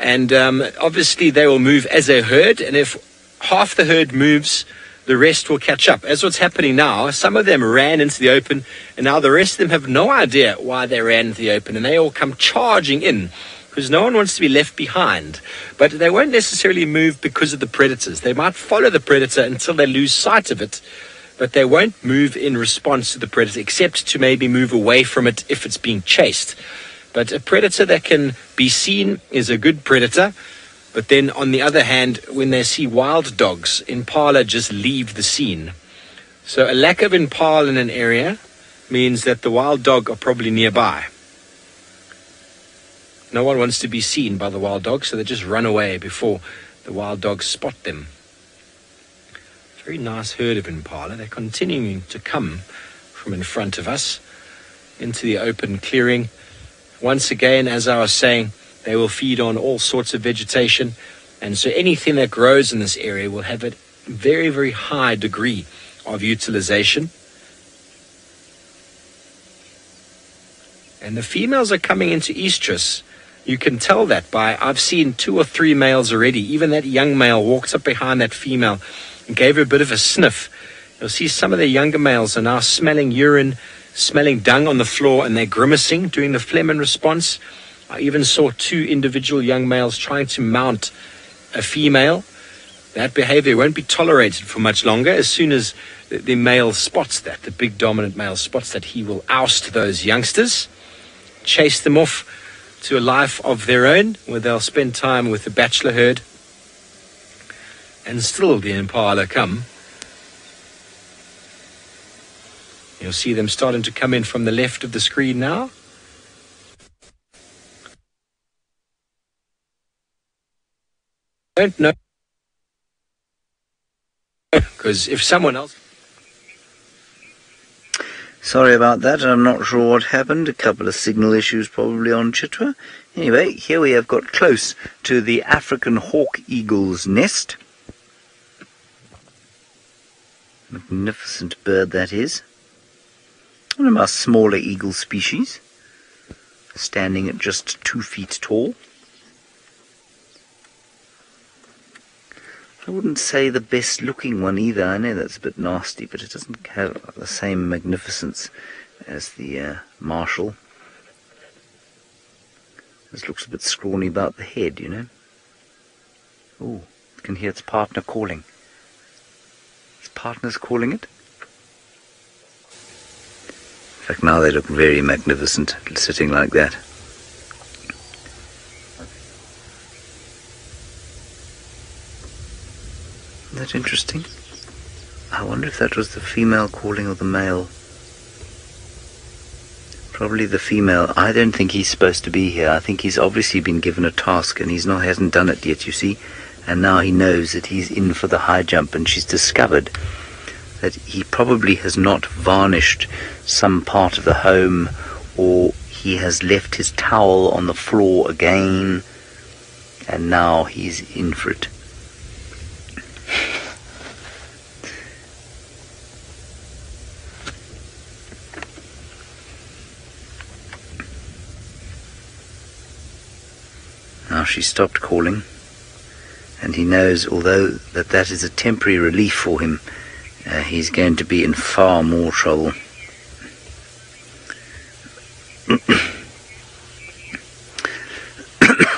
And obviously they will move as a herd, and if half the herd moves, the rest will catch up. As what's happening now, some of them ran into the open, and now the rest of them have no idea why they ran into the open, and they all come charging in because no one wants to be left behind. But they won't necessarily move because of the predators. They might follow the predator until they lose sight of it, but they won't move in response to the predator, except to maybe move away from it if it's being chased. But a predator that can be seen is a good predator. But then, on the other hand, when they see wild dogs, impala just leave the scene. So a lack of impala in an area means that the wild dog are probably nearby. No one wants to be seen by the wild dog, so they just run away before the wild dogs spot them. Very nice herd of impala. They're continuing to come from in front of us into the open clearing. Once again, as I was saying, they will feed on all sorts of vegetation, and so anything that grows in this area will have a very, very high degree of utilization. And the females are coming into estrus. You can tell that by, I've seen 2 or 3 males already. Even that young male walked up behind that female and gave her a bit of a sniff. You'll see some of the younger males are now smelling urine, smelling dung on the floor, and they're grimacing, doing the phlegm response. I even saw 2 individual young males trying to mount a female. That behavior won't be tolerated for much longer. As soon as the male spots that, the big dominant male spots that, he will oust those youngsters, chase them off to a life of their own, where they'll spend time with the bachelor herd. And still the impala come. You'll see them starting to come in from the left of the screen now. Don't know, because if someone else... Sorry about that, I'm not sure what happened. A couple of signal issues probably on Chitwa. Anyway, here we have got close to the African hawk eagle's nest. Magnificent bird that is. One of our smaller eagle species, standing at just 2 feet tall. I wouldn't say the best looking one either. I know that's a bit nasty, but it doesn't have the same magnificence as the Marshall. This looks a bit scrawny about the head, you know. Oh, you can hear its partner calling. Its partner's calling it. In fact, now they look very magnificent, sitting like that. Isn't that interesting? I wonder if that was the female calling or the male. Probably the female. I don't think he's supposed to be here. I think he's obviously been given a task and hasn't done it yet, you see. And now he knows that he's in for the high jump, and she's discovered that he probably has not varnished some part of the home, or he has left his towel on the floor again, and now he's in for it. Now she stopped calling, and he knows, although that is a temporary relief for him, he's going to be in far more trouble.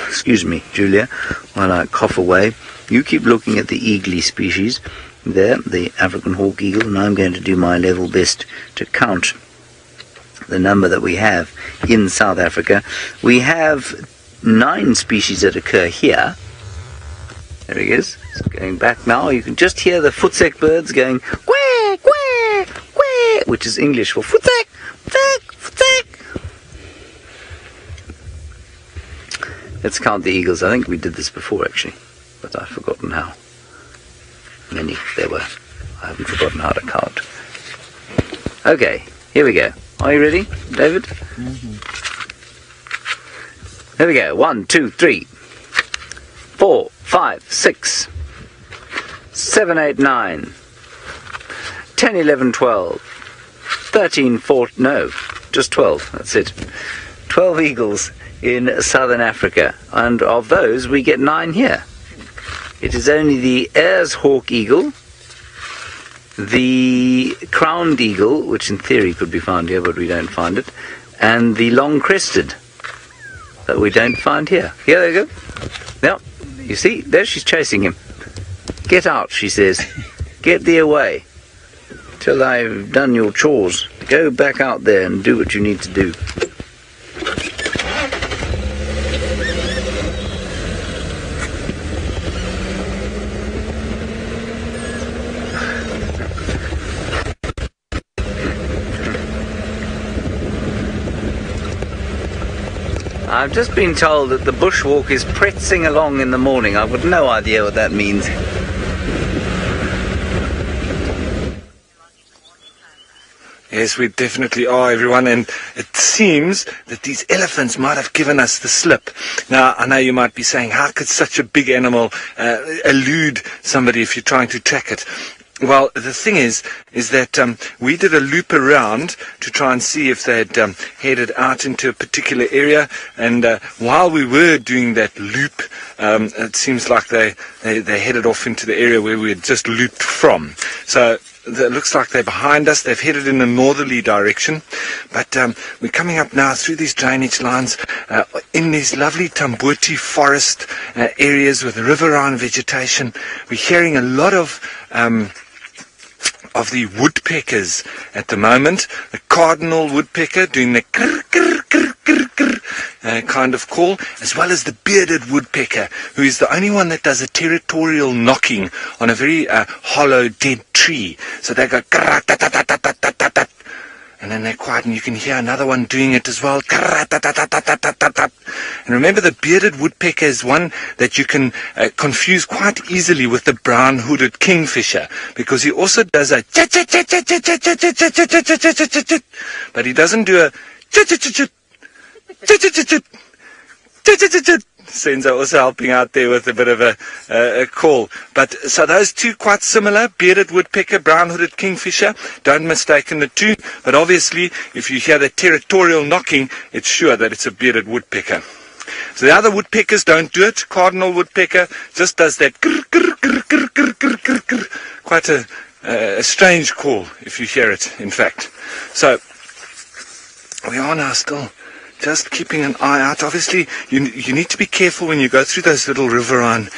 Excuse me, Julia, while I cough away. You keep looking at the eagly species there, the African hawk eagle, and I'm going to do my level best to count the number that we have in South Africa. We have 9 species that occur here. There he is. It's going back now. You can just hear the footsec birds going quack, quack, quack, which is English for footsec, footsec, footsec. Let's count the eagles. I think we did this before actually, but I've forgotten how many there were. I haven't forgotten how to count. Okay, here we go. Are you ready, David? Here we go. 1, 2, 3, 4, 5, 6, 7, 8, 9, 10, 11, 12, 13, 14, no, just 12, that's it. 12 eagles in southern Africa, and of those we get 9 here. It is only the Ayers hawk eagle, the crowned eagle, which in theory could be found here, but we don't find it, and the long-crested that we don't find here. Here they go. Now, you see, there she's chasing him. Get out, she says. Get thee away. Till I've done your chores. Go back out there and do what you need to do. I've just been told that the bushwalk is pretzing along in the morning. I've got no idea what that means. Yes, we definitely are, everyone, and it seems that these elephants might have given us the slip. Now, I know you might be saying, how could such a big animal elude somebody if you're trying to track it? Well, the thing is that we did a loop around to try and see if they'd headed out into a particular area, and while we were doing that loop, it seems like they headed off into the area where we had just looped from. So it looks like they're behind us. They've headed in a northerly direction, but we're coming up now through these drainage lines in these lovely Tambuti forest areas with riverine vegetation. We're hearing a lot of the woodpeckers at the moment. The cardinal woodpecker doing the krr, krr, krr, krr, krr, kind of call, as well as the bearded woodpecker, who is the only one that does a territorial knocking on a very hollow, dead tree. So they go krr, ta, ta, ta, ta, ta, ta, ta, ta, and then they're quiet, and you can hear another one doing it as well. And remember, the bearded woodpecker is one that you can confuse quite easily with the brown-hooded kingfisher, because he also does a but he doesn't do a Senzo also helping out there with a bit of a call. But so those two quite similar, bearded woodpecker, brown-hooded kingfisher, don't mistaken the two. But obviously, if you hear the territorial knocking, it's sure that it's a bearded woodpecker. So the other woodpeckers don't do it. Cardinal woodpecker just does that grr, grr, grr, grr, grr, grr, grr, grr. Quite a strange call if you hear it, in fact. So we are now still just keeping an eye out. Obviously, you need to be careful when you go through those little riverine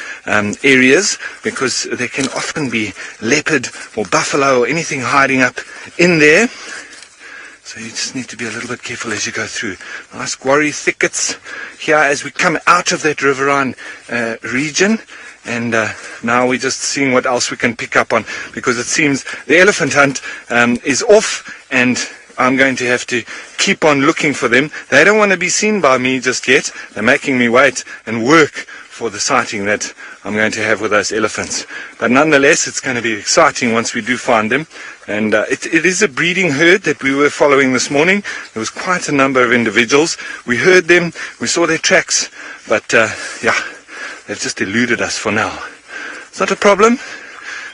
areas, because there can often be leopard or buffalo or anything hiding up in there. So you just need to be a little bit careful as you go through. Nice quarry thickets here as we come out of that riverine region. And now we're just seeing what else we can pick up on, because it seems the elephant hunt is off, and I'm going to have to keep on looking for them. They don't want to be seen by me just yet. They're making me wait and work for the sighting that I'm going to have with those elephants. But nonetheless, it's going to be exciting once we do find them. And it is a breeding herd that we were following this morning. There was quite a number of individuals. We heard them, we saw their tracks, but yeah, they've just eluded us for now. It's not a problem.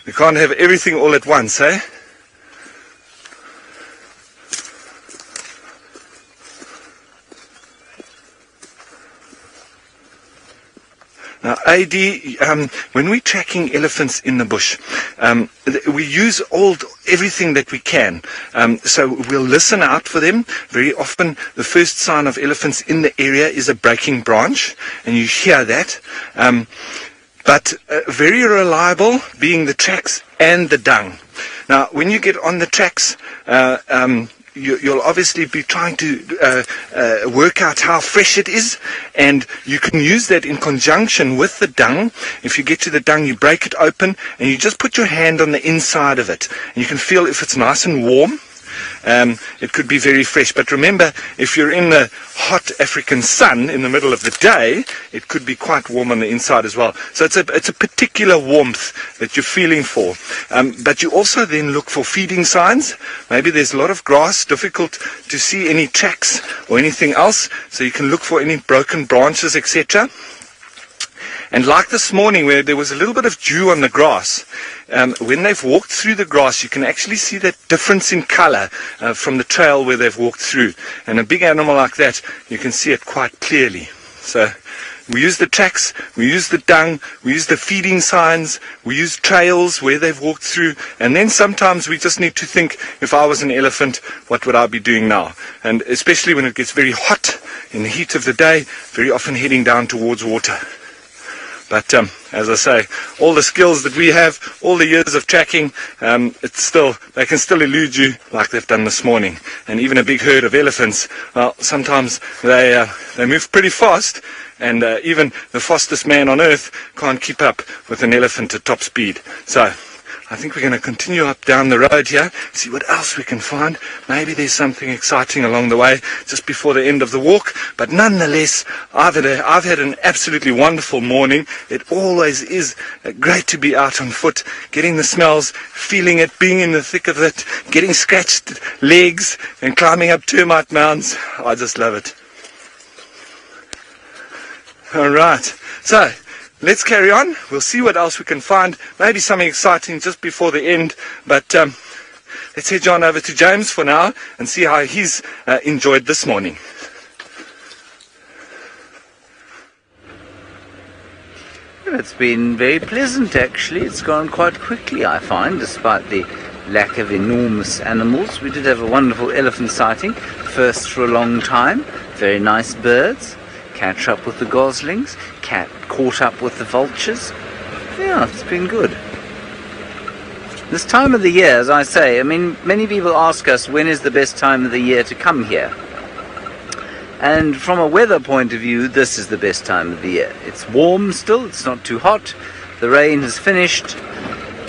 We can't have everything all at once, eh? Now, AD, when we're tracking elephants in the bush, we use everything that we can. So we'll listen out for them. Very often, the first sign of elephants in the area is a breaking branch, and you hear that. But very reliable being the tracks and the dung. Now, when you get on the tracks, you'll obviously be trying to work out how fresh it is, and you can use that in conjunction with the dung. If you get to the dung, you break it open, and you just put your hand on the inside of it, and you can feel if it's nice and warm. It could be very fresh, but remember, if you're in the hot African sun in the middle of the day, it could be quite warm on the inside as well. So it's a particular warmth that you're feeling for. But you also then look for feeding signs. Maybe there's a lot of grass, difficult to see any tracks or anything else, so you can look for any broken branches, etc. And like this morning, where there was a little bit of dew on the grass, when they've walked through the grass, you can actually see that difference in color from the trail where they've walked through. And a big animal like that, you can see it quite clearly. So we use the tracks, we use the dung, we use the feeding signs, we use trails where they've walked through, and then sometimes we just need to think, if I was an elephant, what would I be doing now? And especially when it gets very hot in the heat of the day, very often heading down towards water. But as I say, all the skills that we have, all the years of tracking, they can still elude you like they've done this morning. And even a big herd of elephants, well, sometimes they move pretty fast, and even the fastest man on earth can't keep up with an elephant at top speed. So I think we're going to continue up down the road here, see what else we can find. Maybe there's something exciting along the way just before the end of the walk. But nonetheless, I've had an absolutely wonderful morning. It always is great to be out on foot, getting the smells, feeling it, being in the thick of it, getting scratched legs and climbing up termite mounds. I just love it. All right, so let's carry on. We'll see what else we can find. Maybe something exciting just before the end. But let's head on over to James for now and see how he's enjoyed this morning. Well, it's been very pleasant actually. It's gone quite quickly, I find, despite the lack of enormous animals. We did have a wonderful elephant sighting, first for a long time. Very nice birds. Catch up with the goslings, caught up with the vultures. Yeah, it's been good. This time of the year, as I say, I mean, many people ask us when is the best time of the year to come here. And from a weather point of view, this is the best time of the year. It's warm still, it's not too hot, the rain has finished.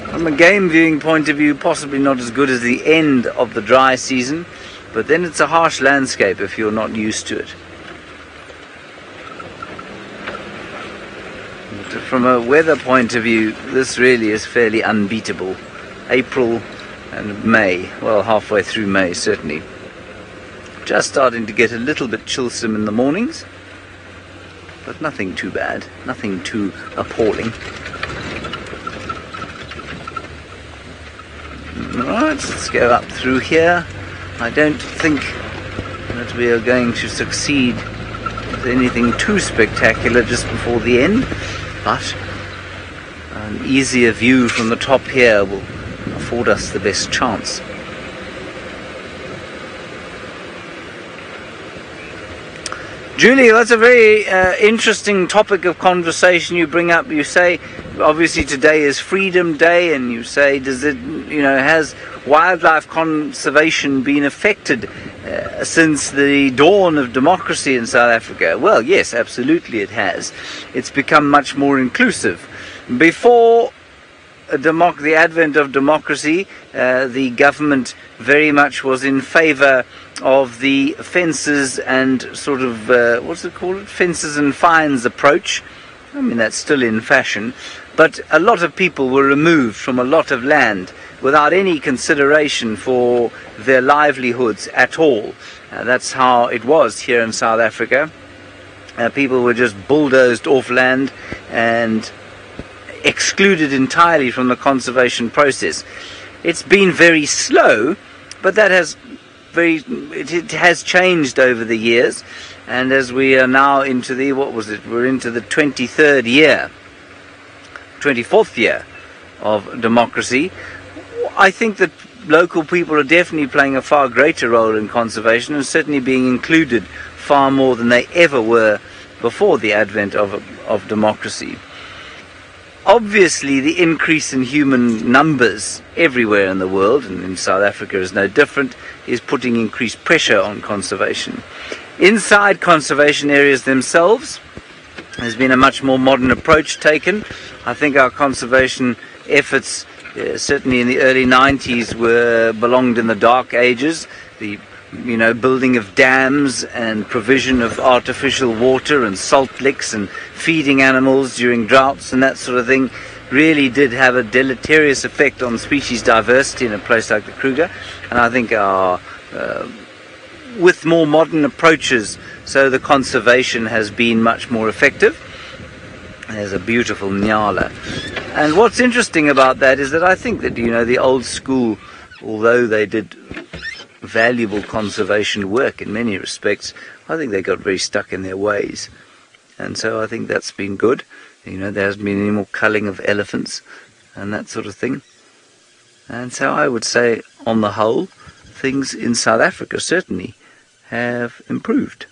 From a game viewing point of view, possibly not as good as the end of the dry season, but then it's a harsh landscape if you're not used to it. From a weather point of view, this really is fairly unbeatable. April and May, well, halfway through May certainly. Just starting to get a little bit chillsome in the mornings, but nothing too bad, nothing too appalling. Alright, let's go up through here. I don't think that we are going to succeed with anything too spectacular just before the end. But an easier view from the top here will afford us the best chance. Julie, that's a very interesting topic of conversation you bring up. You say, obviously today is Freedom Day, and you say, does it, has wildlife conservation been affected since the dawn of democracy in South Africa? Well, yes, absolutely it has. It's become much more inclusive. Before the advent of democracy, the government very much was in favour of the fences and sort of, fences and fines approach. I mean, that's still in fashion. But a lot of people were removed from a lot of land without any consideration for their livelihoods at all. That's how it was here in South Africa. People were just bulldozed off land and excluded entirely from the conservation process. It's been very slow, but that has it has changed over the years, and as we are now into the, we're into the 24th year of democracy. I think that local people are definitely playing a far greater role in conservation, and certainly being included far more than they ever were before the advent of democracy. Obviously, the increase in human numbers everywhere in the world, and in South Africa is no different, is putting increased pressure on conservation. Inside conservation areas themselves, there's been a much more modern approach taken. I think our conservation efforts, certainly in the early 90s, belonged in the dark ages. The building of dams and provision of artificial water and salt licks and feeding animals during droughts and that sort of thing really did have a deleterious effect on species diversity in a place like the Kruger. And I think with more modern approaches, so the conservation has been much more effective. There's a beautiful nyala. And what's interesting about that is that I think that, the old school, although they did valuable conservation work in many respects, I think they got very stuck in their ways. And so I think that's been good. There hasn't been any more culling of elephants and that sort of thing. And so I would say, on the whole, things in South Africa certainly have improved.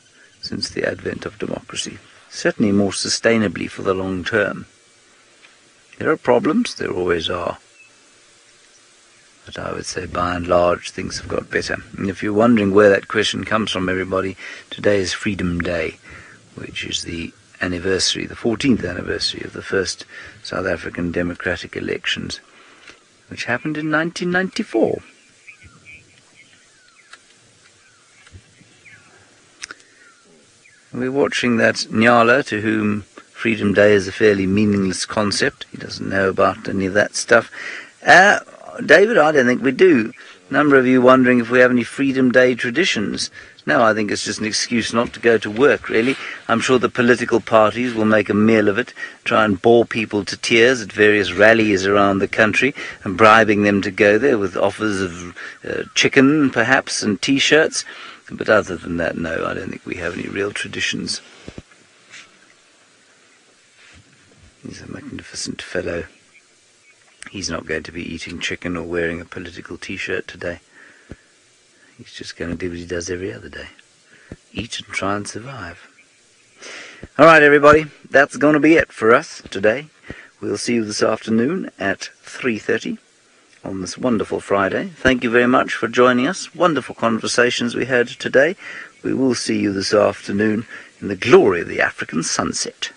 since the advent of democracy. Certainly more sustainably for the long term. There are problems, there always are. But I would say by and large things have got better. And if you're wondering where that question comes from, everybody, today is Freedom Day, which is the anniversary, the 14th anniversary of the first South African democratic elections, which happened in 1994. We're watching that Nyala, to whom Freedom Day is a fairly meaningless concept. He doesn't know about any of that stuff. David, I don't think we do. A number of you wondering if we have any Freedom Day traditions. No, I think it's just an excuse not to go to work, really. I'm sure the political parties will make a meal of it, try and bore people to tears at various rallies around the country, and bribing them to go there with offers of chicken, perhaps, and T-shirts. But other than that, no, I don't think we have any real traditions. He's a magnificent fellow. He's not going to be eating chicken or wearing a political T-shirt today. He's just going to do what he does every other day. Eat and try and survive. All right, everybody, that's going to be it for us today. We'll see you this afternoon at 3:30 on this wonderful Friday. Thank you very much for joining us. Wonderful conversations we had today. We will see you this afternoon in the glory of the African sunset.